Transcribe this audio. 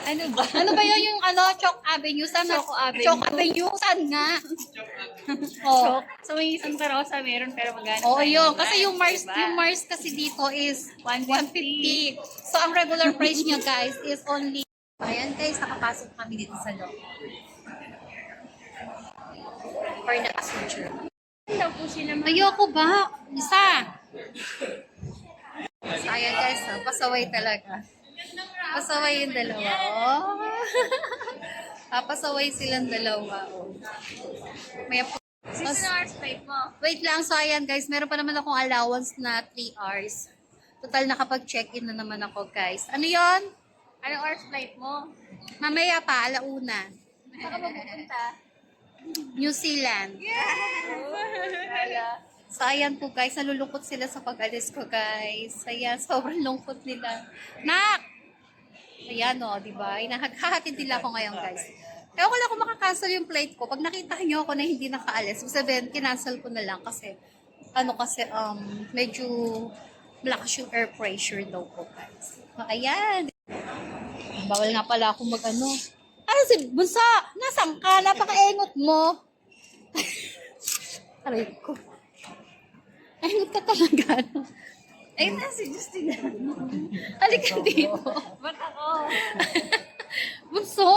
Ano ba? Ano ba yun yung Choc Avenue? Saan na? Choco Avenue. Choc Avenue. Saan nga? Oh. So, may isang Rosa meron pero magkano? Oo, yun. Kasi Diba? yung Mars kasi dito is 150. 150. So, ang regular price niya, guys, is only... Ayan, guys, nakapasok kami dito sa loob. Or nakasuture. Daw po sila Ayoko ba? Isa. So, ayan, guys, pasaway talaga. Pasaway yung dalawa. Oh. Pasaway silang dalawa. Oh. May 6 hours flight mo. Wait lang, so ayan guys, meron pa naman akong allowance na 3 hours. Total nakapag-check-in na naman ako guys. Ano yon? Anong hours flight mo? Mamaya pa, alauna. Saan ka mapupunta? New Zealand. Kaya. So ayan po guys, nalulungkot sila sa pag-alis ko guys. Ayan, sobrang lungkot nila. Nak! Ayan o, diba? Hahatid nila ako ngayon guys. Kaya wala ko makakancel yung flight ko. Pag nakita niyo ako na hindi nakaalis, sabihin, kinancel ko na lang kasi, medyo malakas yung air pressure daw po guys. Ayan. Bawal nga pala ako mag-ano. Ano si Bunsa? Nasaan ka? Napakaengot mo. Aray ko. Engot ka talaga. Ayun na si Justina. Halika dito. Ba't ako? Bunso.